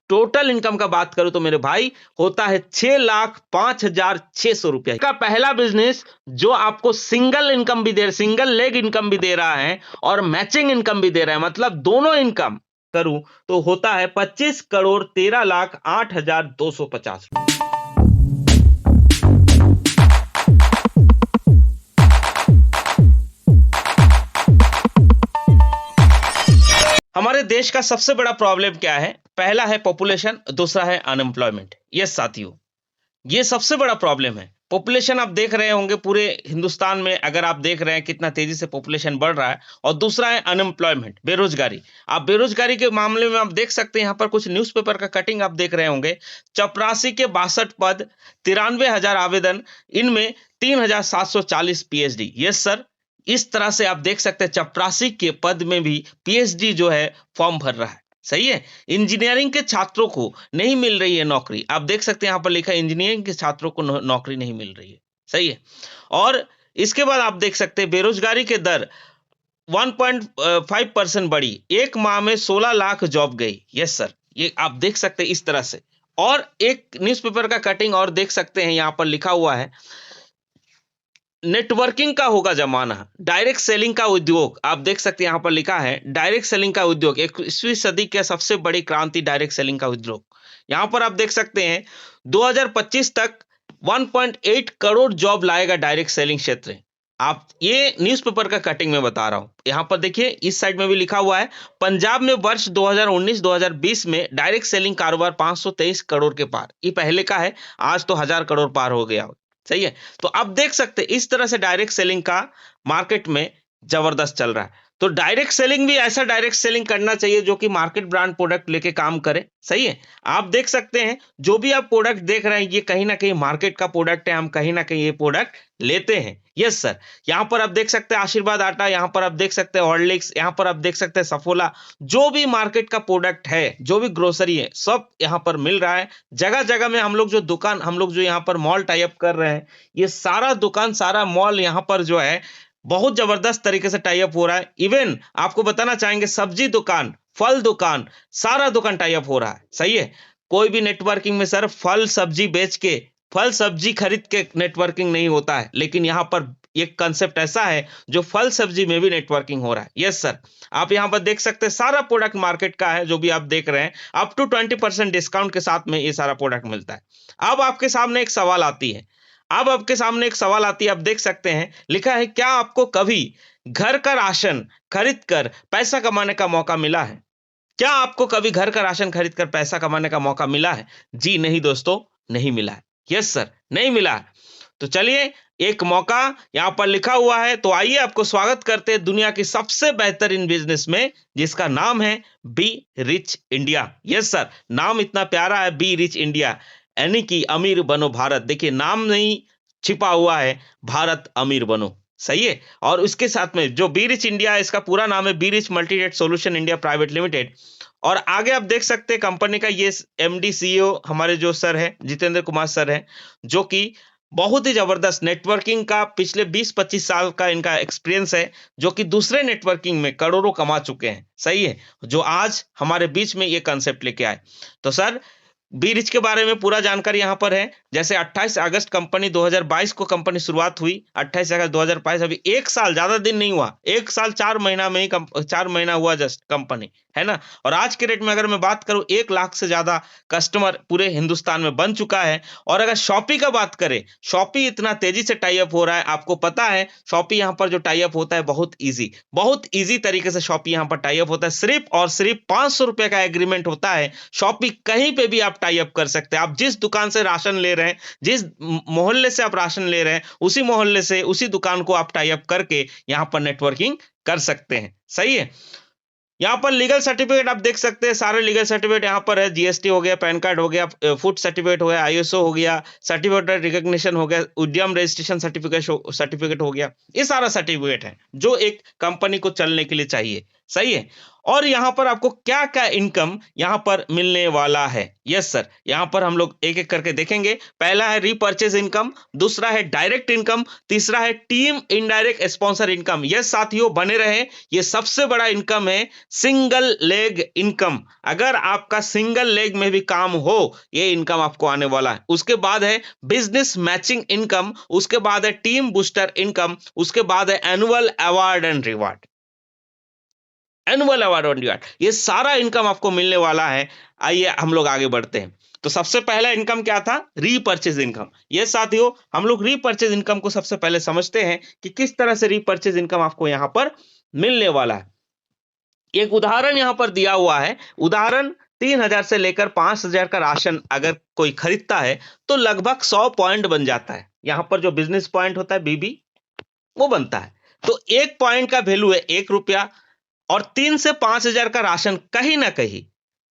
Total income का बात करूं तो मेरे भाई होता है 6,05,600 रुपया का पहला बिजनेस, जो आपको सिंगल इनकम भी दे, सिंगल लेग इनकम भी दे रहा है और मैचिंग इनकम भी दे रहा है, मतलब दोनों इनकम करूं तो होता है 25,13,08,250। हमारे देश का सबसे बड़ा प्रॉब्लम क्या है? पहला है पॉपुलेशन, दूसरा है अनएम्प्लॉयमेंट। यस साथियों, ये सबसे बड़ा प्रॉब्लम है। पॉपुलेशन आप देख रहे होंगे पूरे हिंदुस्तान में, अगर आप देख रहे हैं कितना तेजी से पॉपुलेशन बढ़ रहा है, और दूसरा है अनएम्प्लॉयमेंट, बेरोजगारी। आप बेरोजगारी के मामले में आप देख सकते हैं, यहाँ पर कुछ न्यूज़पेपर का कटिंग आप देख रहे होंगे। चपरासी के 62 पद, 93,000 आवेदन, इनमें 3,740 पीएचडी। यस सर, इस तरह से आप देख सकते हैं चपरासी के पद में भी पीएचडी जो है फॉर्म भर रहा है। सही है। इंजीनियरिंग के छात्रों को नहीं मिल रही है नौकरी। आप देख सकते हैं यहाँ पर लिखा है इंजीनियरिंग के छात्रों को नौकरी नहीं मिल रही है। सही है। और इसके बाद आप देख सकते हैं बेरोजगारी के दर 1.5% बढ़ी, एक माह में 16 लाख जॉब गई। यस सर, ये आप देख सकते हैं इस तरह से। और एक न्यूज़पेपर का कटिंग और देख सकते हैं, यहाँ पर लिखा हुआ है नेटवर्किंग का होगा जमाना, डायरेक्ट सेलिंग का उद्योग। आप देख सकते हैं यहाँ पर लिखा है डायरेक्ट सेलिंग का उद्योग, 21वीं सदी की सबसे बड़ी क्रांति डायरेक्ट सेलिंग का उद्योग। यहाँ पर आप देख सकते हैं 2025 तक 1.8 करोड़ जॉब लाएगा डायरेक्ट सेलिंग क्षेत्र। आप ये न्यूज़पेपर का कटिंग में बता रहा हूं। यहाँ पर देखिए इस साइड में भी लिखा हुआ है पंजाब में वर्ष 2019-2020 में डायरेक्ट सेलिंग कारोबार 523 करोड़ के पार। ये पहले का है, आज तो 1000 करोड़ पार हो गया। सही है। तो आप देख सकते हैं इस तरह से डायरेक्ट सेलिंग का मार्केट में जबरदस्त चल रहा है। तो डायरेक्ट सेलिंग भी ऐसा डायरेक्ट सेलिंग करना चाहिए जो कि मार्केट ब्रांड प्रोडक्ट लेके काम करे। सही है। आप देख सकते हैं जो भी आप प्रोडक्ट देख रहे हैं ये कहीं ना कहीं मार्केट का प्रोडक्ट है, हम कहीं ना कहीं ये प्रोडक्ट लेते हैं। यस सर, यहाँ पर आप देख सकते हैं आशीर्वाद आटा, यहाँ पर आप देख सकते हैं हॉर्लिक्स, यहाँ पर आप देख सकते हैं सफोला। जो भी मार्केट का प्रोडक्ट है, जो भी ग्रोसरी है, सब यहाँ पर मिल रहा है। जगह जगह में हम लोग जो यहाँ पर मॉल टाई अप कर रहे हैं, ये सारा दुकान, सारा मॉल यहाँ पर जो है बहुत जबरदस्त तरीके से टाई अप हो रहा है। इवन आपको बताना चाहेंगे सब्जी दुकान, फल दुकान, सारा दुकान टाई अप हो रहा है। सही है। कोई भी नेटवर्किंग में सर फल सब्जी बेच के, फल सब्जी खरीद के नेटवर्किंग नहीं होता है, लेकिन यहाँ पर एक कंसेप्ट ऐसा है जो फल सब्जी में भी नेटवर्किंग हो रहा है। यस सर, आप यहाँ पर देख सकते हैं सारा प्रोडक्ट मार्केट का है जो भी आप देख रहे हैं, अप टू 20% डिस्काउंट के साथ में ये सारा प्रोडक्ट मिलता है। अब आपके सामने एक सवाल आती है, आप देख सकते हैं लिखा है क्या आपको कभी घर का राशन खरीद कर पैसा कमाने का मौका मिला है? क्या आपको कभी घर का राशन खरीद कर पैसा कमाने का मौका मिला है? जी नहीं दोस्तों, नहीं मिला है। यस सर, नहीं मिला है। तो चलिए एक मौका यहां पर लिखा हुआ है, तो आइए आपको स्वागत करते हैं दुनिया की सबसे बेहतरीन बिजनेस में, जिसका नाम है be rich India. Yes sir, नाम इतना प्यारा है बी रिच इंडिया, यानी कि अमीर बनो भारत। देखिए नाम नहीं छिपा हुआ है, भारत अमीर बनो। सही है। और उसके साथ में जो बी रिच इंडिया है, इसका पूरा नाम है be rich मल्टीनेट solution India private limited. और आगे आप देख सकते हैं कंपनी का ये एमडी सीईओ हमारे जो सर है जितेंद्र कुमार सर है, जो कि बहुत ही जबरदस्त नेटवर्किंग का पिछले 20-25 साल का इनका एक्सपीरियंस है, जो कि दूसरे नेटवर्किंग में करोड़ों कमा चुके हैं। सही है। जो आज हमारे बीच में ये कंसेप्ट लेके आए। तो सर बी रिच के बारे में पूरा जानकारी यहाँ पर है। जैसे 28 अगस्त कंपनी 2022 को कंपनी शुरुआत हुई, 28 अगस्त 2022, अभी 1 साल, ज्यादा दिन नहीं हुआ, 1 साल 4 महीना में ही 4 महीना हुआ जस्ट कंपनी, है ना। और आज के रेट में अगर मैं बात करूं 1 लाख से ज्यादा कस्टमर पूरे हिंदुस्तान में बन चुका है। और अगर शॉपी का बात करें, शॉपी इतना तेजी से टाई अप हो रहा है, आपको पता है शॉपी यहाँ पर जो टाई अप होता है बहुत ईजी तरीके से शॉपी यहाँ पर टाई अप होता है। सिर्फ और सिर्फ 500 रुपए का एग्रीमेंट होता है। शॉपी कहीं पे भी आप टाई अप कर सकते हैं। आप जिस दुकान से राशन ले रहे हैं, जिस मोहल्ले से आप राशन ले रहे हैं, उसी मोहल्ले से उसी दुकान को आप टाई अप करके यहां पर नेटवर्किंग कर सकते हैं। सही है। यहां पर लीगल सर्टिफिकेट आप देख सकते हैं, सारे लीगल सर्टिफिकेट यहां पर है। जीएसटी हो गया, पैन कार्ड हो गया, फूड सर्टिफिकेट हो गया, आईएसओ हो गया, सर्टिफिकेट रिकॉग्निशन हो गया, उद्यम रजिस्ट्रेशन सर्टिफिकेट हो गया। ये सारा सर्टिफिकेट है जो एक कंपनी को चलने के लिए चाहिए। सही है। और यहाँ पर आपको क्या क्या इनकम यहाँ पर मिलने वाला है? यस सर, यहाँ पर हम लोग एक एक करके देखेंगे। पहला है रीपर्चेज इनकम, दूसरा है डायरेक्ट इनकम, तीसरा है team indirect sponsor income. Yes साथियों, बने रहे, ये सबसे बड़ा इनकम है सिंगल लेग इनकम। अगर आपका सिंगल लेग में भी काम हो, ये इनकम आपको आने वाला है। उसके बाद है बिजनेस मैचिंग इनकम, उसके बाद है टीम बूस्टर इनकम, उसके बाद है annual award and reward. Annual award and reward, ये सारा इनकम आपको मिलने वाला है। आइए हम लोग आगे बढ़ते हैं। तो सबसे पहला इनकम क्या था? Repurchase income. ये साथियों, हम लोग रीपर्चेज इनकम को सबसे पहले समझते हैं कि किस तरह से रीपर्चेज इनकम आपको यहां पर मिलने वाला है। एक उदाहरण यहां पर दिया हुआ है। उदाहरण 3,000 से लेकर 5,000 का राशन अगर कोई खरीदता है तो लगभग 100 पॉइंट बन जाता है। यहां पर जो बिजनेस पॉइंट होता है बीबी, वो बनता है। तो एक पॉइंट का वैल्यू है 1 रुपया, और 3 से 5,000 का राशन कहीं ना कहीं,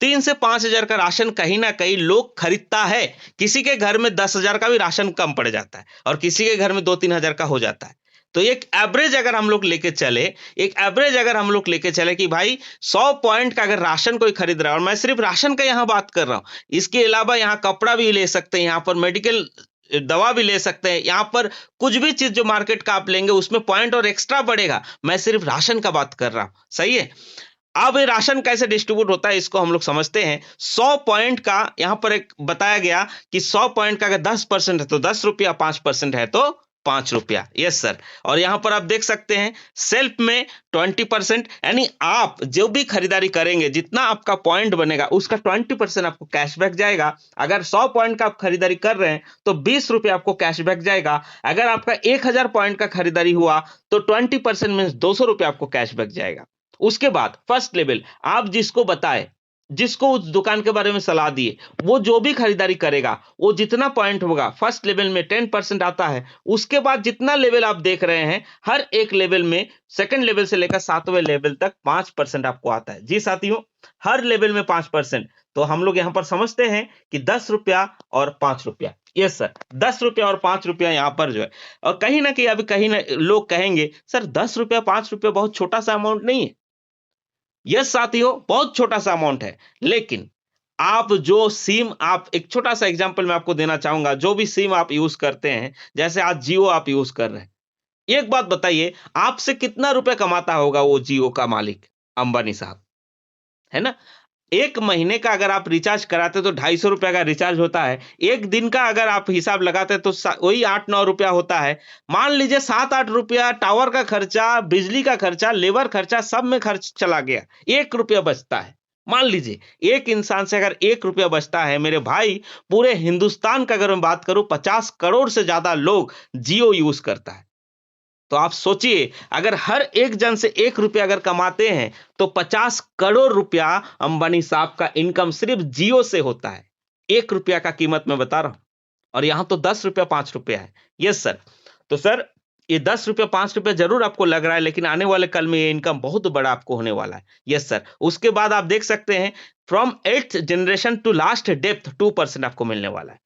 3 से 5,000 का राशन कहीं ना कहीं लोग खरीदता है। किसी के घर में 10,000 का भी राशन कम पड़ जाता है और किसी के घर में 2-3 हजार का हो जाता है। तो एक एवरेज अगर हम लोग लेके चले, एक एवरेज अगर हम लोग लेके चले कि भाई 100 पॉइंट का अगर राशन कोई खरीद रहा है, और मैं सिर्फ राशन का यहां बात कर रहा हूं, इसके अलावा यहां कपड़ा भी ले सकते हैं, यहां पर मेडिकल दवा भी ले सकते हैं, यहां पर कुछ भी चीज जो मार्केट का आप लेंगे उसमें पॉइंट और एक्स्ट्रा बढ़ेगा। मैं सिर्फ राशन का बात कर रहा हूं, सही है। अब ये राशन कैसे डिस्ट्रीब्यूट होता है इसको हम लोग समझते हैं। 100 पॉइंट का यहां पर एक बताया गया कि 100 पॉइंट का अगर 10% है तो 10 रुपया, 5% है तो 5 रुपया। Yes sir. और यहां पर आप देख सकते हैं सेल्फ में 20%, यानी आप जो भी खरीदारी करेंगे, जितना आपका पॉइंट बनेगा उसका 20% आपको कैशबैक जाएगा। अगर 100 पॉइंट का आप खरीदारी कर रहे हैं तो 20 रुपये आपको कैशबैक जाएगा। अगर आपका 1,000 पॉइंट का खरीदारी हुआ तो 20% मीन 200 रुपये आपको कैशबैक जाएगा। उसके बाद फर्स्ट लेवल, आप जिसको बताए, जिसको उस दुकान के बारे में सलाह दिए, वो जो भी खरीदारी करेगा, वो जितना पॉइंट होगा फर्स्ट लेवल में 10% आता है। उसके बाद जितना लेवल आप देख रहे हैं, हर एक लेवल में सेकंड लेवल से लेकर 7वें लेवल तक 5% आपको आता है। जी साथियों, हर लेवल में 5%। तो हम लोग यहां पर समझते हैं कि 10 रुपया और 5 रुपया। यस सर, 10 रुपया और 5 रुपया यहां पर जो है। और कहीं ना कहीं अभी कहीं ना लोग कहेंगे सर 10 रुपया 5 रुपया बहुत छोटा सा अमाउंट नहीं है। यस साथियों, बहुत छोटा सा अमाउंट है, लेकिन आप जो सिम, आप एक छोटा सा एग्जांपल मैं आपको देना चाहूंगा, जो भी सिम आप यूज करते हैं, जैसे आज जियो आप यूज कर रहे हैं, एक बात बताइए, आपसे कितना रुपए कमाता होगा वो जियो का मालिक, अंबानी साहब, है ना। एक महीने का अगर आप रिचार्ज कराते तो 250 रुपया का रिचार्ज होता है। एक दिन का अगर आप हिसाब लगाते तो वही 8-9 रुपया होता है। मान लीजिए 7-8 रुपया टावर का खर्चा, बिजली का खर्चा, लेबर खर्चा, सब में खर्च चला गया, 1 रुपया बचता है। मान लीजिए एक इंसान से अगर 1 रुपया बचता है, मेरे भाई, पूरे हिंदुस्तान का अगर मैं बात करूं 50 करोड़ से ज्यादा लोग जियो यूज करता है। तो आप सोचिए, अगर हर एक जन से 1 रुपया अगर कमाते हैं तो 50 करोड़ रुपया अंबानी साहब का इनकम सिर्फ जियो से होता है। 1 रुपया का कीमत मैं बता रहा हूं, और यहां तो 10 रुपया 5 रुपया है। Yes sir. तो सर, ये 10 रुपया 5 रुपया जरूर आपको लग रहा है, लेकिन आने वाले कल में ये इनकम बहुत बड़ा आपको होने वाला है। Yes sir. उसके बाद आप देख सकते हैं from 8th generation to last depth 2% आपको मिलने वाला है।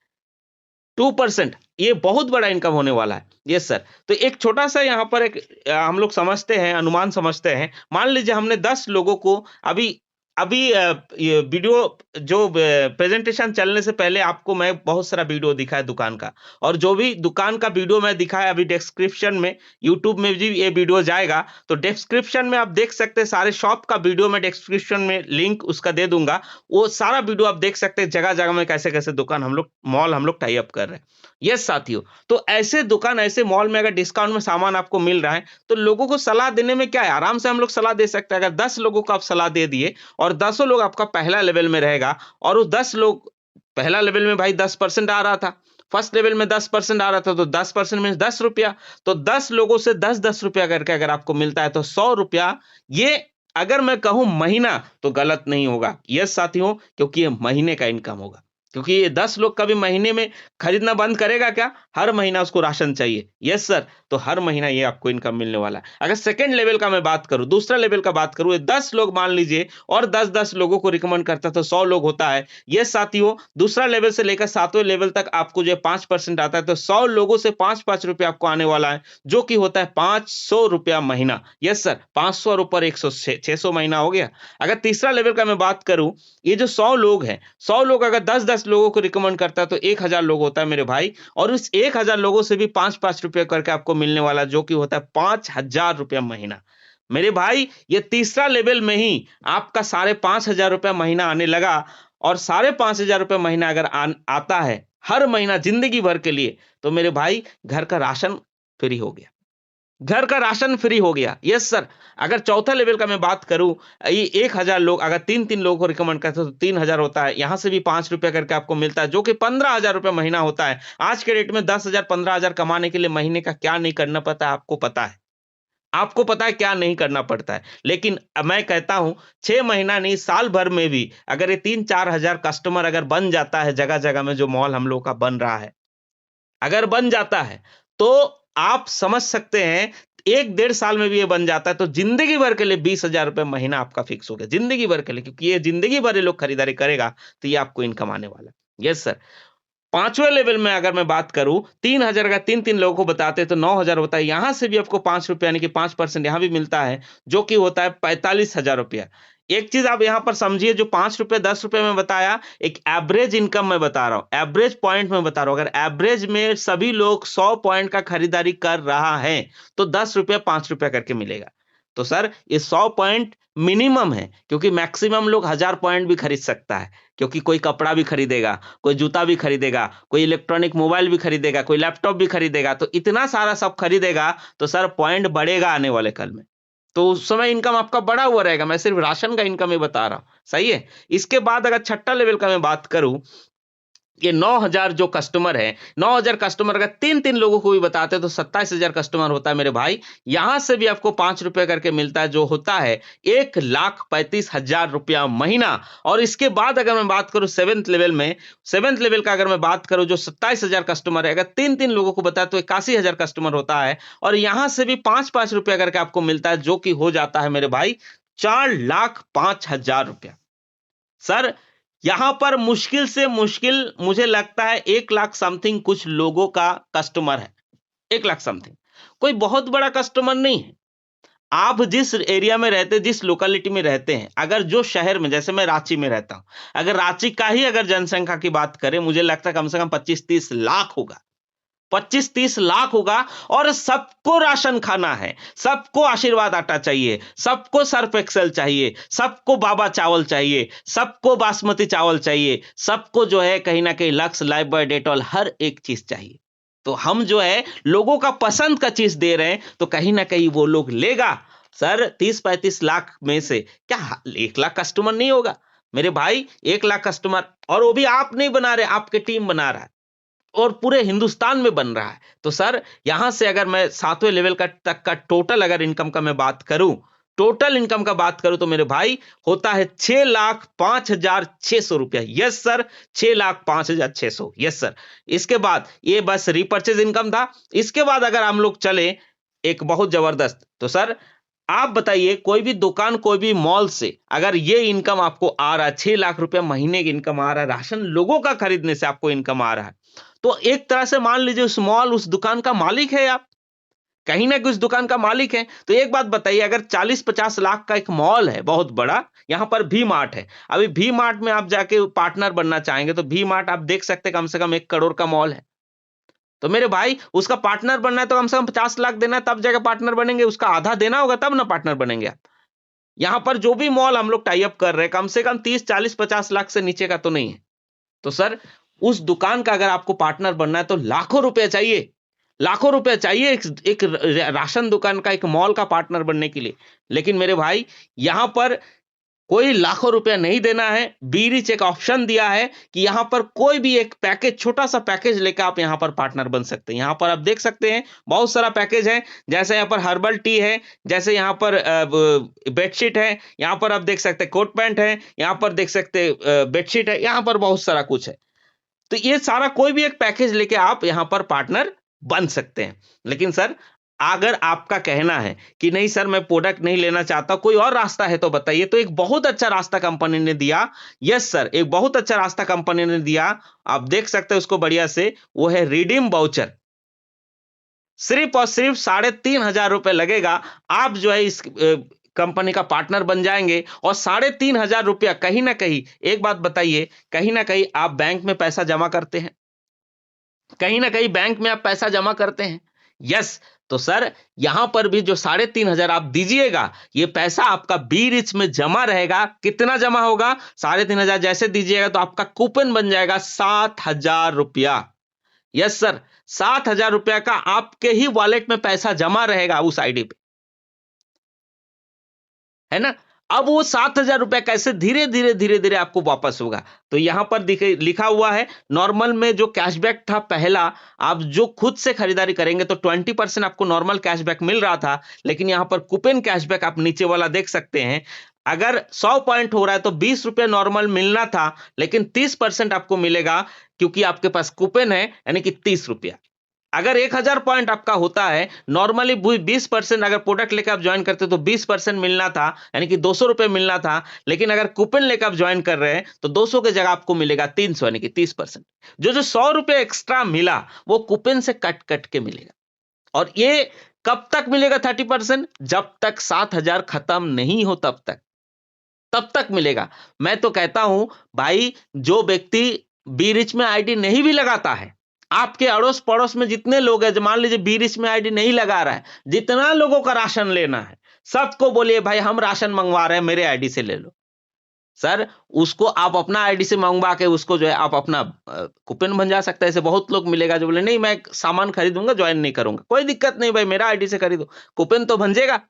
2%, ये बहुत बड़ा इनकम होने वाला है। Yes sir. तो एक छोटा सा यहाँ पर एक हम लोग समझते हैं, अनुमान समझते हैं। मान लीजिए हमने 10 लोगों को अभी अभी ये वीडियो जो प्रेजेंटेशन चलने से पहले आपको मैं बहुत सारा वीडियो दिखाया दुकान का, और जो भी दुकान का वीडियो मैं दिखाया अभी डिस्क्रिप्शन में, यूट्यूब में भी ये वीडियो जाएगा, तो डिस्क्रिप्शन में आप देख सकते हैं सारे शॉप का वीडियो, मैं डिस्क्रिप्शन में लिंक उसका दे दूंगा। वो सारा वीडियो आप देख सकते हैं, जगह जगह में कैसे कैसे दुकान हम लोग, मॉल हम लोग टाई अप कर रहे हैं। यस साथियों, तो ऐसे दुकान, ऐसे मॉल में अगर डिस्काउंट में सामान आपको मिल रहा है तो लोगों को सलाह देने में क्या है, आराम से हम लोग सलाह दे सकते हैं। अगर 10 लोगों को आप सलाह दे दिए और 10 लोग आपका पहला लेवल में रहेगा, और वो 10 लोग पहला लेवल में भाई 10% आ रहा था, फर्स्ट लेवल में 10% आ रहा था, तो 10% में 10 रुपया, तो 10 लोगों से 10-10 रुपया करके अगर आपको मिलता है तो 100 रुपया, ये अगर मैं कहूं महीना तो गलत नहीं होगा। यस साथियों, क्योंकि ये महीने का इनकम होगा। क्योंकि ये 10 लोग कभी महीने में खरीदना बंद करेगा क्या? हर महीना उसको राशन चाहिए। यस सर, तो हर महीना ये आपको इनकम मिलने वाला है। अगर सेकंड लेवल का मैं बात करूँ, दूसरा लेवल का बात करूँ, ये 10 लोग मान लीजिए और 10-10 लोगों को रिकमेंड करता है तो 100 लोग होता है। यस साथियों, दूसरा लेवल से लेकर 7वें लेवल तक आपको जो है 5% आता है, तो 100 लोगों से 5-5 रुपया आपको आने वाला है, जो कि होता है 500 रुपया महीना। यस सर, 500 और ऊपर 100 600 महीना हो गया। अगर तीसरा लेवल का मैं बात करूँ, ये जो 100 लोग हैं, 100 लोग अगर 10-10 लोगों को रिकमेंड करता है तो 1000 लोग होता है मेरे भाई, और उस 1000 लोगों से भी 5-5 रुपए करके आपको मिलने वाला, जो कि होता है 5000 रुपया महीना। मेरे भाई, ये तीसरा लेवल में ही आपका साढ़े 5000 रुपया महीना आने लगा, और साढ़े 5000 रुपया महीना अगर आता है हर महीना जिंदगी भर के लिए, तो मेरे भाई घर का राशन फ्री हो गया। घर का राशन फ्री हो गया। यस सर, अगर चौथा लेवल का मैं बात करूं, ये 1000 लोग अगर 3-3 लोगों को रिकमेंड करते हैं तो 3000 होता है, यहां से भी 5 रुपया करके आपको मिलता है, जो कि 15000 रुपया महीना होता है। आज के डेट में 10,000 15,000 कमाने के लिए महीने का क्या नहीं करना पड़ता है, आपको पता है। आपको पता है क्या नहीं करना पड़ता है, लेकिन मैं कहता हूं 6 महीना नहीं, साल भर में भी अगर ये 3-4 हजार कस्टमर अगर बन जाता है, जगह जगह में जो मॉल हम लोग का बन रहा है, अगर बन जाता है, तो आप समझ सकते हैं 1 डेढ़ साल में भी ये बन जाता है, तो जिंदगी भर के लिए 20,000 रुपए महीना आपका फिक्स हो गया, जिंदगी भर के लिए, क्योंकि ये जिंदगी भर ये लोग खरीदारी करेगा, तो ये आपको इनकम आने वाला है। Yes sir. पांचवें लेवल में अगर मैं बात करूं, 3000 का 3-3 लोगों को बताते हैं तो 9000 होता है, यहां से भी आपको 5 रुपए यानी कि 5% यहां भी मिलता है, जो कि होता है 45,000 रुपया। एक चीज आप यहां पर समझिए, जो 5 रुपए 10 रुपए में बताया, एक एवरेज इनकम में बता रहा हूं, एवरेज पॉइंट में बता रहा हूं। अगर एवरेज में सभी लोग 100 पॉइंट का खरीदारी कर रहा है, तो 10 रुपया 5 रुपया करके मिलेगा। तो सर, ये 100 पॉइंट मिनिमम है, क्योंकि मैक्सिमम लोग 1000 पॉइंट भी खरीद सकता है, क्योंकि कोई कपड़ा भी खरीदेगा, कोई जूता भी खरीदेगा, कोई इलेक्ट्रॉनिक मोबाइल भी खरीदेगा, कोई लैपटॉप भी खरीदेगा, तो इतना सारा सब खरीदेगा, तो सर पॉइंट बढ़ेगा आने वाले कल में। तो उस समय इनकम आपका बढ़ा हुआ रहेगा। मैं सिर्फ राशन का इनकम ही बता रहा हूं, सही है। इसके बाद अगर छठा लेवल का मैं बात करूं, ये 9000 जो कस्टमर है, 9000 कस्टमर अगर 3-3 लोगों को भी बताते हैं तो 27000 कस्टमर होता है मेरे भाई। यहां से भी आपको 5 रुपए करके मिलता है, जो होता है 1,35,000 रुपया महीना। और इसके बाद अगर मैं बात करूं सेवेंथ लेवल में, सेवेंथ लेवल का अगर मैं बात करूं, जो 27,000 कस्टमर है, अगर 3-3 लोगों को बताए तो 81,000 कस्टमर होता है, और यहां से भी 5-5 रुपया करके आपको मिलता है, जो कि हो जाता है मेरे भाई 4,05,000 रुपया। सर, यहां पर मुश्किल से मुश्किल मुझे लगता है 1 लाख समथिंग कुछ लोगों का कस्टमर है, 1 लाख समथिंग, कोई बहुत बड़ा कस्टमर नहीं है। आप जिस एरिया में रहते, जिस लोकेलिटी में रहते हैं, अगर जो शहर में, जैसे मैं रांची में रहता हूं, अगर रांची का ही अगर जनसंख्या की बात करें, मुझे लगता है कम से कम 25-30 लाख होगा, 25-30 लाख होगा, और सबको राशन खाना है, सबको आशीर्वाद आटा चाहिए, सबको सर्फ एक्सेल चाहिए, सबको बाबा चावल चाहिए, सबको बासमती चावल चाहिए, सबको जो है कहीं ना कहीं लक्स, लाइफ बॉय, डेटॉल, हर एक चीज चाहिए। तो हम जो है लोगों का पसंद का चीज दे रहे हैं, तो कहीं ना कहीं वो लोग लेगा। सर, 30-35 लाख में से क्या 1 लाख कस्टमर नहीं होगा मेरे भाई? 1 लाख कस्टमर, और वो भी आप नहीं बना रहे, आपके टीम बना रहा है, और पूरे हिंदुस्तान में बन रहा है। तो सर, यहां से अगर मैं 7वें लेवल का तक का टोटल अगर इनकम का मैं बात करूं, टोटल इनकम का बात करूं, तो मेरे भाई होता है 6,05,600 रुपया। Yes sir, 6,05,600। Yes sir. इसके बाद ये बस रिपर्चेज इनकम था। इसके बाद अगर हम लोग चले एक बहुत जबरदस्त, तो सर आप बताइए, कोई भी दुकान, कोई भी मॉल से अगर ये इनकम आपको आ रहा है, 6 लाख रुपया महीने की इनकम आ रहा है, राशन लोगों का खरीदने से आपको इनकम आ रहा है, तो एक तरह से मान लीजिए उस मॉल, उस दुकान का मालिक है आप, कहीं ना कहीं उस दुकान का मालिक है। तो एक बात बताइए, अगर 40-50 लाख का एक मॉल है बहुत बड़ा, यहां पर भी मार्ट है, अभी भी मार्ट में आप जाके पार्टनर बनना चाहेंगे, तो भी मार्ट आप देख सकते हैं कम से कम 1 करोड़ का मॉल है। तो मेरे भाई, उसका पार्टनर बनना है तो कम से कम 50 लाख देना है, तब जाकर पार्टनर बनेंगे, उसका आधा देना होगा तब ना पार्टनर बनेंगे आप। यहां पर जो भी मॉल हम लोग टाई अप कर रहे हैं, कम से कम 30-40-50 लाख से नीचे का तो नहीं है। तो सर, उस दुकान का अगर आपको पार्टनर बनना है तो लाखों रुपए चाहिए, लाखों रुपए चाहिए एक राशन दुकान का, एक मॉल का पार्टनर बनने के लिए। लेकिन मेरे भाई, यहां पर कोई लाखों रुपया नहीं देना है। बीरिच एक ऑप्शन दिया है कि यहां पर कोई भी एक पैकेज, छोटा सा पैकेज लेकर आप यहां पर पार्टनर बन सकते हैं। यहां पर आप देख सकते हैं बहुत सारा पैकेज है, जैसे यहां पर हर्बल टी है, जैसे यहां पर बेडशीट है, यहां पर आप देख सकते हैं कोट पैंट है, यहां पर देख सकते हैं बेडशीट है, यहां पर बहुत सारा कुछ है। तो ये सारा कोई भी एक पैकेज लेके आप यहां पर पार्टनर बन सकते हैं। लेकिन सर, अगर आपका कहना है कि नहीं सर मैं प्रोडक्ट नहीं लेना चाहता, कोई और रास्ता है तो बताइए, तो एक बहुत अच्छा रास्ता कंपनी ने दिया। यस सर, एक बहुत अच्छा रास्ता कंपनी ने दिया, आप देख सकते हैं उसको बढ़िया से, वो है रिडीम वाउचर। सिर्फ और सिर्फ 3,500 लगेगा, आप जो है इस कंपनी का पार्टनर बन जाएंगे, और 3,500 रुपया कहीं ना कहीं, एक बात बताइए, कहीं ना कहीं आप बैंक में पैसा जमा करते हैं, कहीं ना कहीं बैंक में आप पैसा जमा करते हैं। यस, तो सर यहां पर भी जो 3,500 आप दीजिएगा, ये पैसा आपका बी रिच में जमा रहेगा। कितना जमा होगा? 3,500 जैसे दीजिएगा तो आपका कूपन बन जाएगा 7,000 रुपया। यस सर, 7,000 रुपया का आपके ही वॉलेट में पैसा जमा रहेगा उस आईडी पे, है ना? अब वो 7,000 रुपया कैसे धीरे धीरे धीरे धीरे आपको वापस होगा, तो यहां पर लिखा हुआ है, नॉर्मल में जो कैशबैक था पहला, आप जो खुद से खरीदारी करेंगे तो 20% आपको नॉर्मल कैशबैक मिल रहा था, लेकिन यहां पर कूपन कैशबैक आप नीचे वाला देख सकते हैं। अगर 100 पॉइंट हो रहा है तो 20 रुपये नॉर्मल मिलना था, लेकिन 30% आपको मिलेगा, क्योंकि आपके पास कूपन है, यानी कि 30 रुपया। अगर 1,000 पॉइंट आपका होता है, नॉर्मली 20% अगर प्रोडक्ट लेकर आप ज्वाइन करते तो 20% मिलना था, यानी कि 200 रुपए मिलना था, लेकिन अगर कूपन लेकर आप ज्वाइन कर रहे हैं तो 200 की जगह आपको मिलेगा 300, यानी कि 30%। जो जो 100 रुपए एक्स्ट्रा मिला वो कूपन से कट कट के मिलेगा। और ये कब तक मिलेगा 30%? जब तक 7,000 खत्म नहीं हो तब तक मिलेगा। मैं तो कहता हूं भाई, जो व्यक्ति बी रिच में आईडी नहीं भी लगाता है, आपके अड़ोस पड़ोस में जितने लोग हैं, मान लीजिए बी रिच में आईडी नहीं लगा रहा है, जितना लोगों का राशन लेना है, सबको बोलिए भाई हम राशन मंगवा रहे हैं, मेरे आईडी से ले लो। सर, उसको आप अपना आईडी से मंगवा के उसको जो है आप अपना कूपन बन जा सकता है। ऐसे बहुत लोग मिलेगा जो बोले नहीं मैं सामान खरीदूंगा, ज्वाइन नहीं करूंगा। कोई दिक्कत नहीं भाई, मेरा आईडी से खरीदो, कूपन तो बन जाएगा।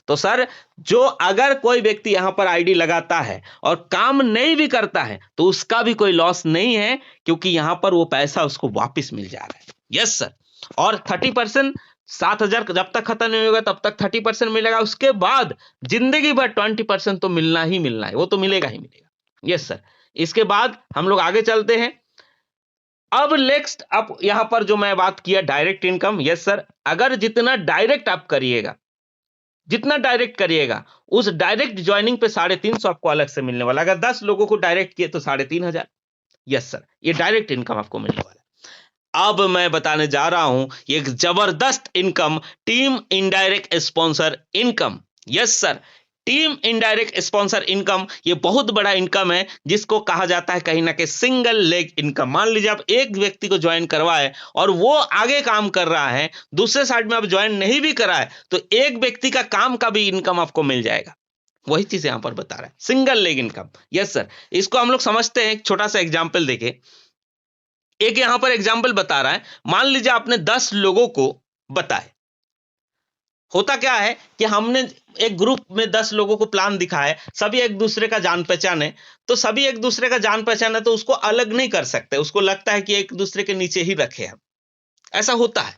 तो सर, जो अगर कोई व्यक्ति यहां पर आईडी लगाता है और काम नहीं भी करता है तो उसका भी कोई लॉस नहीं है, क्योंकि यहां पर वो पैसा उसको वापस मिल जा रहा है। यस सर, और 30%, 7,000 जब तक खत्म नहीं होगा तब तक 30% मिलेगा, उसके बाद जिंदगी भर 20% तो मिलना ही मिलना है, वो तो मिलेगा ही मिलेगा। यस सर, इसके बाद हम लोग आगे चलते हैं। अब नेक्स्ट, अब यहां पर जो मैं बात किया डायरेक्ट इनकम। यस सर, अगर जितना डायरेक्ट आप करिएगा, जितना डायरेक्ट करिएगा, उस डायरेक्ट ज्वाइनिंग पे 350 आपको अलग से मिलने वाला। अगर 10 लोगों को डायरेक्ट किए तो 3,500। यस सर, ये डायरेक्ट इनकम आपको मिलने वाला है। अब मैं बताने जा रहा हूं एक जबरदस्त income, team indirect sponsor income. Yes sir, team indirect sponsor income, ये बहुत बड़ा इनकम है, जिसको कहा जाता है कहीं ना कहीं सिंगल लेग इनकम। मान लीजिए आप एक व्यक्ति को ज्वाइन करवाए और वो आगे काम कर रहा है, दूसरे साइड में आप ज्वाइन नहीं भी कराए, तो एक व्यक्ति का काम का भी इनकम आपको मिल जाएगा। वही चीज यहां पर बता रहा है, single leg income. Yes sir, इसको हम लोग समझते हैं, एक छोटा सा एग्जाम्पल देखे। एक यहां पर एग्जाम्पल बता रहा है, मान लीजिए आपने 10 लोगों को बताए। होता क्या है कि हमने एक ग्रुप में 10 लोगों को प्लान दिखाया है, सभी एक दूसरे का जान पहचान है, तो सभी एक दूसरे का जान पहचान है तो उसको अलग नहीं कर सकते, उसको लगता है कि एक दूसरे के नीचे ही रखे हम, ऐसा होता है।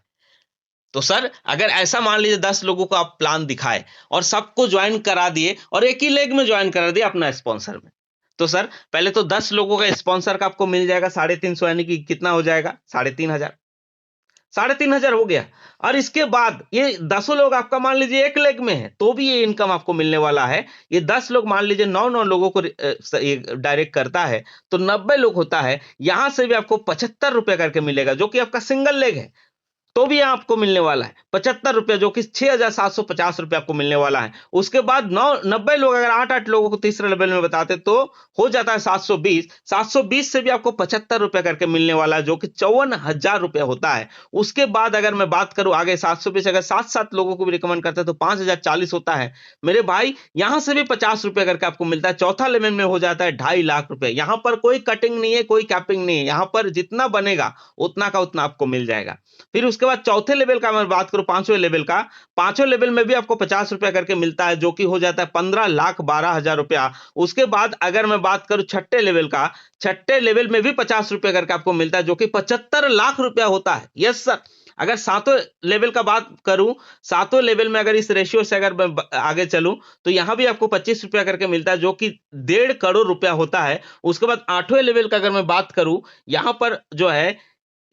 तो सर, अगर ऐसा मान लीजिए 10 लोगों को आप प्लान दिखाए और सबको ज्वाइन करा दिए और एक ही लेग में ज्वाइन करा दिए अपना स्पॉन्सर में, तो सर पहले तो 10 लोगों का स्पॉन्सर का आपको मिल जाएगा 350, यानी कि कितना हो जाएगा? 3,500। 3,500 हो गया। और इसके बाद ये 10 लोग आपका मान लीजिए एक लेग में है, तो भी ये इनकम आपको मिलने वाला है। ये 10 लोग मान लीजिए 9 लोगों को डायरेक्ट करता है, तो 90 लोग होता है, यहां से भी आपको 75 रुपए करके मिलेगा, जो कि आपका सिंगल लेग है, तो भी आपको मिलने वाला है 75 रुपए, जो कि 6,750 रुपए आपको मिलने वाला है। उसके बाद 90 लोग, अगर 8 लोगों को तीसरे लेवल में बताते तो हो जाता है 720। 720 से भी आपको 75 रुपए करके मिलने वाला है, जो कि 54,000 रुपए होता है। उसके बाद अगर मैं बात करूं आगे 720, अगर 7 लोगों को भी रिकमेंड करते हैं तो 5,040 होता है मेरे भाई। यहां से भी 50 रुपए करके आपको मिलता है, चौथा लेवल में हो जाता है 2.5 लाख रुपए। यहां पर कोई कटिंग नहीं है, कोई कैपिंग नहीं है, यहां पर जितना बनेगा उतना का उतना आपको मिल जाएगा। फिर उसके बाद चौथे लेवल का मैं बात करूं, पांचवें लेवल का, पांचवें लेवल में भी आपको 50 रुपया करके मिलता है, जो कि हो जाता है 15,12,000 रुपया। उसके बाद अगर मैं बात करूं छठे लेवल का, छठे लेवल में भी 50 रुपया करके आपको मिलता है, जो कि 75 लाख रुपया होता है। Yes sir. अगर सातवें लेवल का बात करूं, सातवें लेवल में अगर इस रेशियो से अगर मैं आगे चलूं, तो यहां भी आपको 25 रुपया करके मिलता है, जो कि 1.5 करोड़ रुपया होता है। उसके बाद आठवें लेवल का अगर मैं बात करूं, यहां पर जो है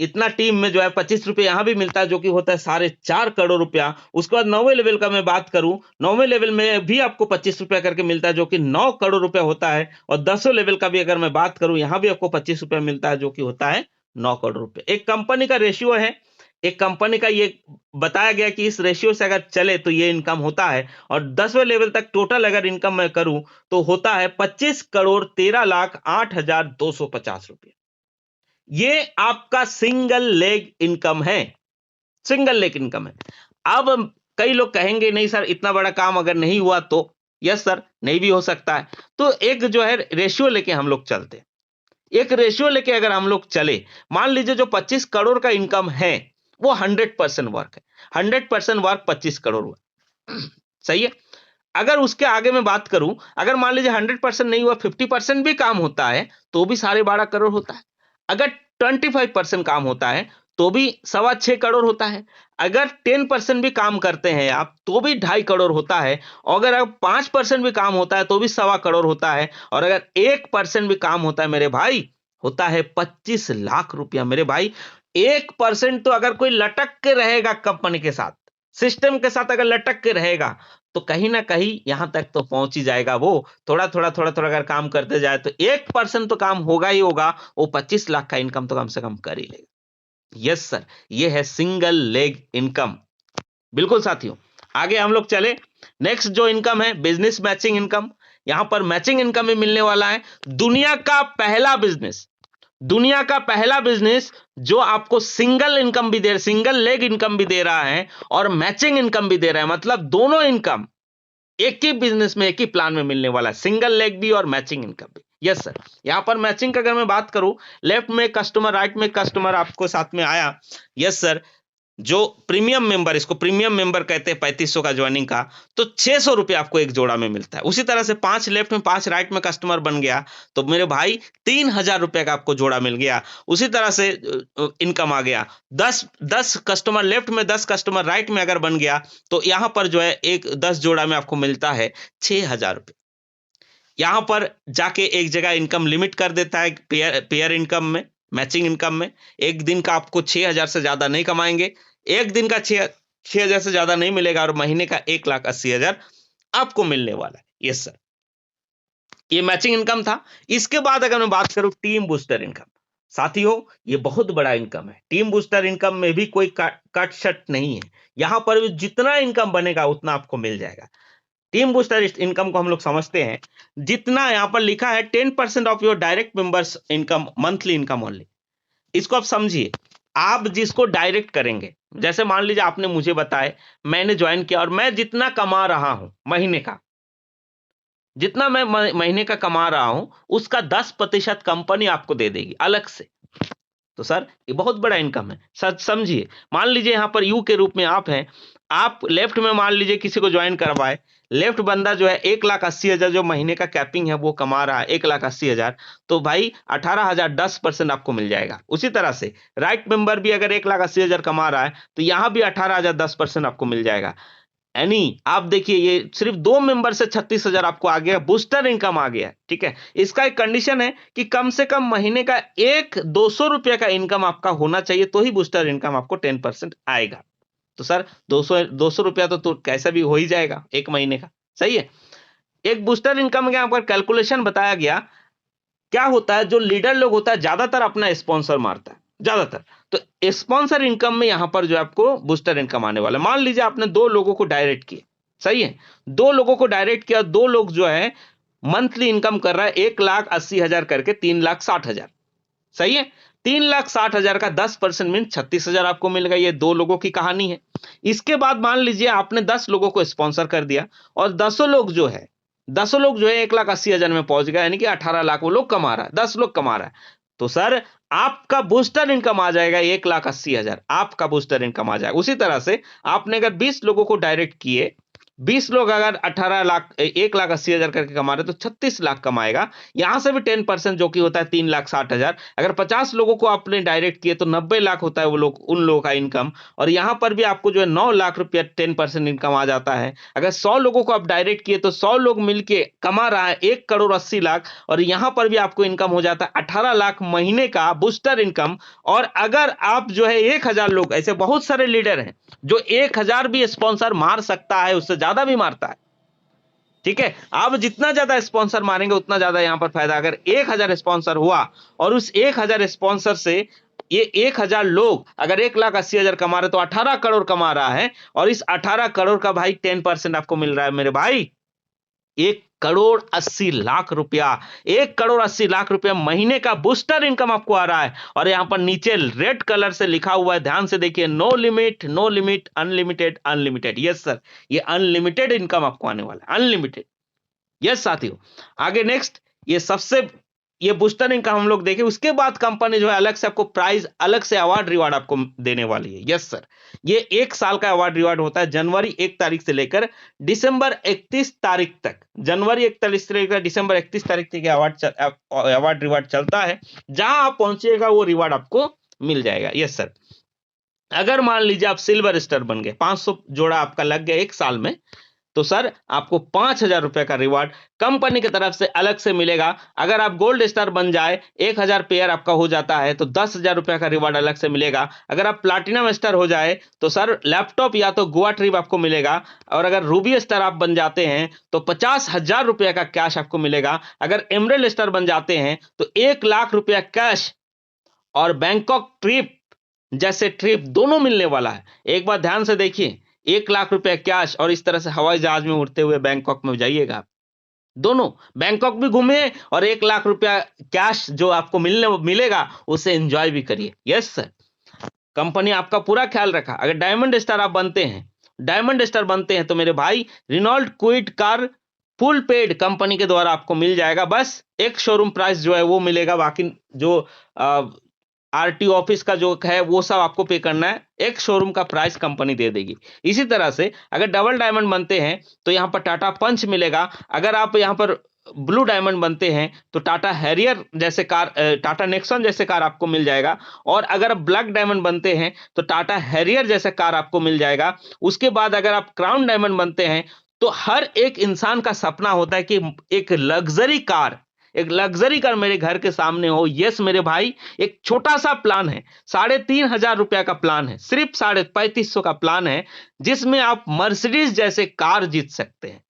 इतना टीम में जो है 25 रुपये यहां भी मिलता है, जो कि होता है 4.5 करोड़ रुपया। उसके बाद नौवें लेवल का मैं बात करूं, नौवें लेवल में भी आपको 25 रुपया करके मिलता है, जो कि 9 करोड़ रुपया होता है। और 10वें लेवल का भी अगर मैं बात करूं, यहां भी आपको 25 रुपया मिलता है, जो कि होता है 9 करोड़ रुपए। एक कंपनी का रेशियो है, एक कंपनी का ये बताया गया कि इस रेशियो से अगर चले तो ये इनकम होता है। और 10वें लेवल तक टोटल अगर इनकम मैं करूं, तो होता है 25,13,08,250 रुपये। ये आपका सिंगल लेग इनकम है, सिंगल लेग इनकम है। अब कई लोग कहेंगे नहीं सर इतना बड़ा काम अगर नहीं हुआ तो, यस सर, नहीं भी हो सकता है। तो एक जो है रेशियो लेके हम लोग चलते, एक रेशियो लेके अगर हम लोग चले, मान लीजिए जो 25 करोड़ का इनकम है वो 100% वर्क है, 100% वर्क 25 करोड़ हुआ। सही है। अगर उसके आगे मैं बात करूं, अगर मान लीजिए 100% नहीं हुआ, 50% भी काम होता है तो भी 12.5 करोड़ होता है। अगर 25% काम होता है तो भी 6.25 करोड़ होता है। अगर 10% भी काम करते हैं आप तो भी 2.5 करोड़ होता है। और अगर 5% भी काम होता है तो भी 1.25 करोड़ होता है। और अगर 1% भी काम होता है मेरे भाई, होता है 25 लाख रुपया। मेरे भाई 1% तो अगर कोई लटक के रहेगा कंपनी के साथ, सिस्टम के साथ अगर लटक के रहेगा, तो कहीं ना कहीं यहां तक तो पहुंच ही जाएगा। वो थोड़ा थोड़ा थोड़ा थोड़ा अगर काम करते जाए तो 1% तो काम होगा ही होगा, वो 25 लाख का इनकम तो कम से कम कर ही लेगा। यस सर, ये है सिंगल लेग इनकम। बिल्कुल साथियों, आगे हम लोग चले। नेक्स्ट जो इनकम है बिजनेस मैचिंग इनकम। यहां पर मैचिंग इनकम भी मिलने वाला है। दुनिया का पहला बिजनेस, दुनिया का पहला बिजनेस जो आपको सिंगल इनकम भी दे, सिंगल लेग इनकम भी दे रहा है और मैचिंग इनकम भी दे रहा है। मतलब दोनों इनकम एक ही बिजनेस में, एक ही प्लान में मिलने वाला है, सिंगल लेग भी और मैचिंग इनकम भी। Yes sir. यहां पर मैचिंग का अगर मैं बात करूं, लेफ्ट में कस्टमर, राइट में कस्टमर आपको साथ में आया। Yes sir. जो प्रीमियम मेंबर, इसको प्रीमियम मेंबर कहते हैं 3500 का ज्वाइनिंग का, तो 600 रुपये आपको एक जोड़ा में मिलता है। उसी तरह से 5 लेफ्ट में 5 राइट में कस्टमर बन गया तो मेरे भाई 3000 रुपये का आपको जोड़ा मिल गया। उसी तरह से इनकम आ गया। 10 कस्टमर लेफ्ट में 10 कस्टमर राइट में अगर बन गया तो यहां पर जो है एक 10 जोड़ा में आपको मिलता है 6000 रुपये। यहां पर जाके एक जगह इनकम लिमिट कर देता है पेयर इनकम में, मैचिंग इनकम में। एक दिन का आपको 6000 से ज्यादा नहीं कमाएंगे, एक दिन का 6000 से ज्यादा नहीं मिलेगा, और महीने का 1,80,000 आपको मिलने वाला है। यस सर, ये मैचिंग इनकम था। इसके बाद अगर मैं बात करूं टीम बूस्टर इनकम, साथियों ये बहुत बड़ा इनकम है। टीम बूस्टर इनकम में भी कोई कट शट नहीं है, यहां पर भी जितना इनकम बनेगा उतना आपको मिल जाएगा। टीम बूस्टर इनकम को हम लोग समझते हैं, जितना यहां पर लिखा है 10% of your direct members income monthly income only. इसको आप समझिए, आप जिसको डायरेक्ट करेंगे, जैसे मान लीजिए आपने मुझे बताए, मैंने ज्वाइन किया और मैं जितना कमा रहा हूं महीने का, जितना मैं महीने का कमा रहा हूं उसका 10% कंपनी आपको दे देगी अलग से। तो सर ये बहुत बड़ा इनकम है। सर समझिए, मान लीजिए यहां पर यू के रूप में आप हैं, आप लेफ्ट में मान लीजिए किसी को ज्वाइन करवाए, लेफ्ट बंदा जो है 1,80,000 जो महीने का कैपिंग है वो कमा रहा है 1,80,000, तो भाई 18,000 10% आपको मिल जाएगा। उसी तरह से राइट मेंबर भी अगर 1,80,000 कमा रहा है तो यहां भी 18,000 10% आपको मिल जाएगा। यानी आप देखिए ये सिर्फ 2 मेंबर से 36,000 आपको आ गया, बूस्टर इनकम आ गया। ठीक है, इसका एक कंडीशन है कि कम से कम महीने का 200 रुपया का इनकम आपका होना चाहिए, तो ही बूस्टर इनकम आपको 10% आएगा। तो सर 200 रुपया तो कैसा भी हो ही जाएगा एक महीने का। सही है। एक बूस्टर इनकम के यहाँ पर कैलकुलेशन बताया गया। क्या होता है, जो लीडर लोग होता है ज्यादातर अपना स्पॉन्सर मारता है, ज्यादातर। तो स्पॉन्सर इनकम में यहां पर जो आपको बूस्टर इनकम आने वाला है। मान लीजिए आपने 2 लोगों को डायरेक्ट किया, सही है, 2 लोगों को डायरेक्ट किया, 2 लोग जो है मंथली इनकम कर रहा है 1,80,000 करके 3,60,000। सही है, 3,60,000 का 10% मीन 36,000 आपको मिल गया। ये 2 लोगों की कहानी है। इसके बाद मान लीजिए आपने 10 लोगों को स्पॉन्सर कर दिया और 10 लोग जो है 1,80,000 में पहुंच गया, यानी कि 18 लाख वो लोग कमा रहा है, 10 लोग कमा रहा है। तो सर आपका बूस्टर इनकम आ जाएगा 1,80,000, आपका बूस्टर इनकम आ जाएगा। उसी तरह से आपने अगर 20 लोगों को डायरेक्ट किए, 20 लोग अगर 18 लाख 1,80,000 करके कमा रहे तो 36 लाख कमाएगा। यहां से भी 10% जो कि होता है 3,60,000। अगर 50 लोगों को आपने डायरेक्ट किए तो 90 लाख होता है वो लोग उन लोगों का इनकम। और यहां पर भी आपको जो है 9 लाख रुपया 10% इनकम आ जाता है। अगर 100 लोगों को आप डायरेक्ट किए तो 100 लोग मिलके कमा रहा है 1,80,00,000 और यहां पर भी आपको इनकम हो जाता है 18 लाख महीने का बूस्टर इनकम। और अगर आप जो है 1,000 लोग, ऐसे बहुत सारे लीडर हैं जो 1,000 भी स्पॉन्सर मार सकता है, उससे ज्यादा भी मारता है। ठीक है, आप जितना ज्यादा स्पॉन्सर मारेंगे उतना ज्यादा यहां पर फायदा। अगर 1,000 स्पॉन्सर हुआ और उस 1,000 स्पॉन्सर से ये 1,000 लोग अगर 1,80,000 कमा रहे तो 18 करोड़ कमा रहा है। और इस 18 करोड़ का भाई 10% आपको मिल रहा है मेरे भाई, 1,80,00,000 रुपया, 1,80,00,000 रुपया महीने का बूस्टर इनकम आपको आ रहा है। और यहां पर नीचे रेड कलर से लिखा हुआ है, ध्यान से देखिए, no limit, no limit, unlimited, unlimited. Yes sir, ये अनलिमिटेड इनकम आपको आने वाला है, अनलिमिटेड। यस साथियों, आगे नेक्स्ट, ये बूस्टर इनकम हम लोग देखें। उसके बाद कंपनी जो है अलग से आपको प्राइज, अलग से अवार्ड रिवार्ड आपको देने वाली है। यस सर, ये 1 साल का अवार्ड रिवार्ड होता है, जनवरी 1 तारीख से लेकर दिसंबर 31 तारीख तक। जनवरी 1 तारीख से लेकर दिसंबर 31 तारीख तक अवार्ड रिवार्ड चलता है। जहां आप पहुंचिएगा वो रिवार्ड आपको मिल जाएगा। यस सर, अगर मान लीजिए आप सिल्वर स्टार बन गए, 500 जोड़ा आपका लग गया 1 साल में, तो सर आपको 5,000 रुपए का रिवार्ड कंपनी की तरफ से अलग से मिलेगा। अगर आप गोल्ड स्टार बन जाए, 1,000 पेयर आपका हो जाता है तो 10,000 रुपए का रिवार्ड अलग से मिलेगा। अगर आप प्लाटिनम स्टार हो जाए तो सर लैपटॉप या तो गोवा ट्रिप आपको मिलेगा। और अगर रूबी स्टार आप बन जाते हैं तो 50,000 रुपए का कैश आपको मिलेगा। अगर एमरल्ड स्टार बन जाते हैं तो 1,00,000 रुपया कैश और बैंकॉक ट्रिप जैसे ट्रिप दोनों मिलने वाला है। एक बार ध्यान से देखिए, 1,00,000 रुपया कैश और इस तरह से हवाई जहाज में उड़ते हुए बैंकॉक में जाइएगा आप। दोनों बैंकॉक भी घूमे और 1,00,000 रुपया कैश जो आपको मिलेगा उसे एंजॉय भी करिए। यस सर, कंपनी आपका पूरा ख्याल रखा। अगर डायमंड स्टार आप बनते हैं, डायमंड स्टार बनते हैं तो मेरे भाई Renault Kwid car full paid company के द्वारा आपको मिल जाएगा। बस एक शोरूम प्राइस जो है वो मिलेगा, बाकी जो आरटी ऑफिस का जो है वो सब आपको पे करना है। एक शोरूम का प्राइस कंपनी दे देगी। इसी तरह से अगर डबल डायमंड बनते हैं तो यहां पर टाटा पंच मिलेगा। अगर आप यहां पर ब्लू डायमंड बनते हैं तो टाटा हैरियर जैसे कार, टाटा नेक्सॉन जैसे कार आपको मिल जाएगा। और अगर आप ब्लैक डायमंड बनते हैं तो टाटा हैरियर जैसे कार आपको मिल जाएगा। उसके बाद अगर आप क्राउन डायमंड बनते हैं तो हर एक इंसान का सपना होता है कि एक लग्जरी कार मेरे घर के सामने हो। यस मेरे भाई, एक छोटा सा प्लान है, 3,500 रुपया का प्लान है, सिर्फ 3,500 का प्लान है, जिसमें आप मर्सिडीज जैसे कार जीत सकते हैं।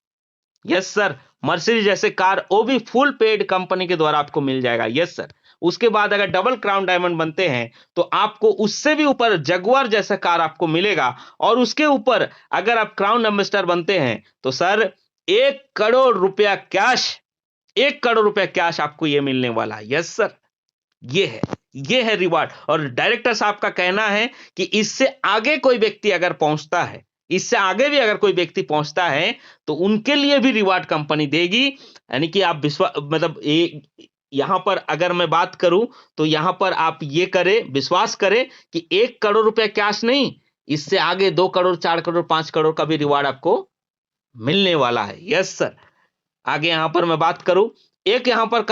यस सर, मर्सिडीज जैसे कार, वो भी फुल पेड कंपनी के द्वारा आपको मिल जाएगा। यस सर, उसके बाद अगर डबल क्राउन डायमंड बनते हैं तो आपको उससे भी ऊपर जगुआर जैसा कार आपको मिलेगा। और उसके ऊपर अगर आप क्राउन एम्बेसडर बनते हैं तो सर 1,00,00,000 रुपया कैश, 1,00,00,000 रुपया कैश आपको ये मिलने वाला है। यस सर, ये है रिवार्ड। और डायरेक्टर साहब का कहना है कि इससे आगे कोई व्यक्ति अगर पहुंचता है, इससे आगे भी अगर कोई व्यक्ति पहुंचता है तो उनके लिए भी रिवार्ड कंपनी देगी। यानी कि आप मतलब यहां पर अगर मैं बात करूं तो यहां पर आप ये करें, विश्वास करें कि 1,00,00,000 रुपया कैश नहीं, इससे आगे 2 करोड़, 4 करोड़, 5 करोड़ का भी रिवार्ड आपको मिलने वाला है। यस सर, आगे यहां पर मैं बात करूं, एक यहां पर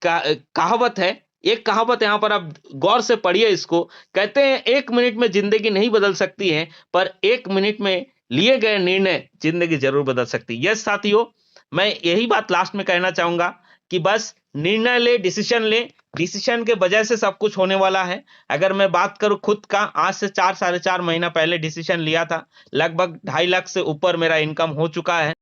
कहावत है, एक कहावत यहां पर आप गौर से पढ़िए इसको। कहते हैं 1 मिनट में जिंदगी नहीं बदल सकती है, पर 1 मिनट में लिए गए निर्णय जिंदगी जरूर बदल सकती है। यस साथियों, मैं यही बात लास्ट में कहना चाहूंगा कि बस निर्णय ले, डिसीजन ले, डिसीजन के वजह से सब कुछ होने वाला है। अगर मैं बात करूं खुद का, आज से 4 साढ़े 4 महीना पहले डिसीजन लिया था, लगभग 2.5 लाख से ऊपर मेरा इनकम हो चुका है।